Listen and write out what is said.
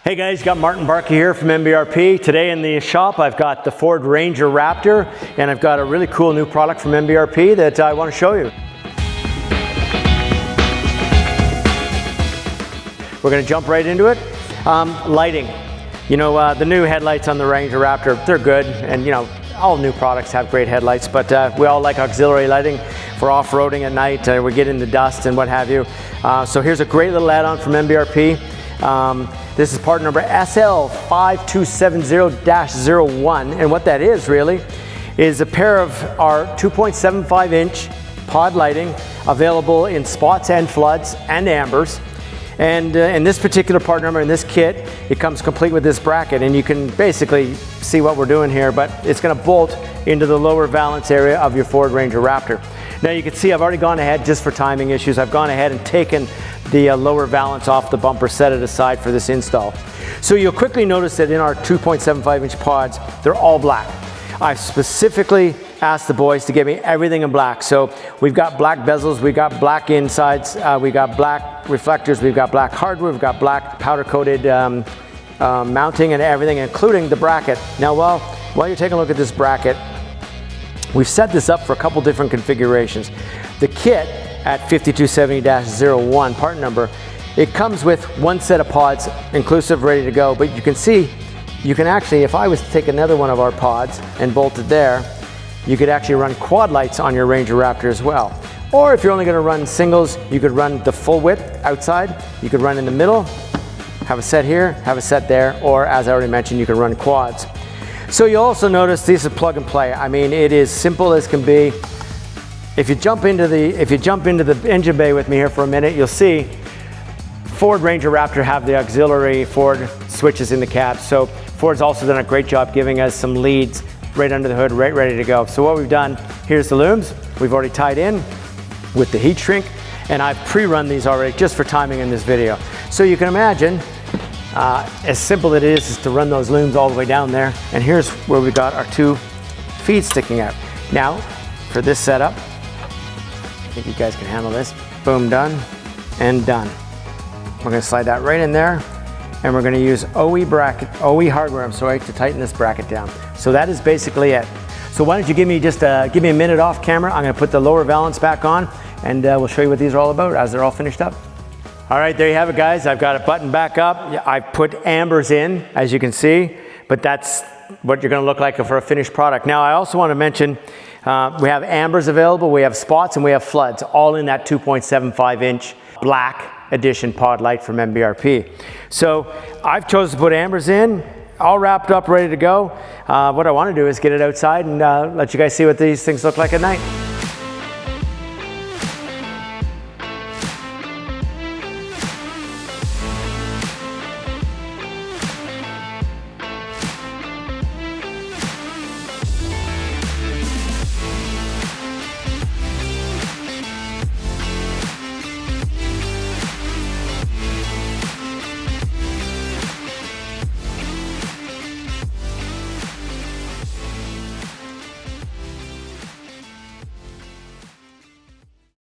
Hey guys, got Martin Barkey here from MBRP. Today in the shop I've got the Ford Ranger Raptor, and I've got a really cool new product from MBRP that I want to show you. We're going to jump right into it. Lighting. You know, the new headlights on the Ranger Raptor, they're good, and you know, all new products have great headlights, but we all like auxiliary lighting for off-roading at night. We get into dust and what have you. So here's a great little add-on from MBRP. This is part number SL5270-01, and what that is really is a pair of our 2.75 inch pod lighting available in spots and floods and ambers. And in this particular part number, in this kit, it comes complete with this bracket, and you can basically see what we're doing here, but it's going to bolt into the lower valance area of your Ford Ranger Raptor. Now you can see I've already gone ahead, just for timing issues, I've gone ahead and taken the lower valance off the bumper, set it aside for this install. So you'll quickly notice that in our 2.75 inch pods, they're all black. I specifically asked the boys to give me everything in black. So we've got black bezels, we've got black insides, we got black reflectors, we've got black hardware, we've got black powder coated mounting and everything, including the bracket. Now while you're taking a look at this bracket, we've set this up for a couple different configurations. The kit at 5270-01 part number, it comes with one set of pods inclusive, ready to go, but you can see, you can actually, if I was to take another one of our pods and bolt it there, you could actually run quad lights on your Ranger Raptor as well. Or if you're only going to run singles, you could run the full width outside, you could run in the middle, have a set here, have a set there, or as I already mentioned, you can run quads. So you'll also notice these are plug and play. I mean, it is simple as can be. If you jump into the engine bay with me here for a minute, you'll see Ford Ranger Raptor have the auxiliary Ford switches in the cab. So Ford's also done a great job giving us some leads right under the hood, right ready to go. So what we've done, here's the looms. We've already tied in with the heat shrink, and I've pre-run these already just for timing in this video. So you can imagine, as simple it is to run those looms all the way down there. And here's where we've got our two feet sticking out. Now, for this setup, I think you guys can handle this. Boom, done and done. We're going to slide that right in there, and we're going to use OE hardware, to tighten this bracket down. So that is basically it. So why don't you give me a minute off camera. I'm going to put the lower valance back on, and we'll show you what these are all about as they're all finished up. All right, there you have it, guys. I've got it buttoned back up. I've put ambers in, as you can see, but that's what you're going to look like for a finished product. Now, I also want to mention we have ambers available, we have spots, and we have floods, all in that 2.75 inch black edition pod light from MBRP. So I've chosen to put ambers in, all wrapped up, ready to go. What I want to do is get it outside and let you guys see what these things look like at night.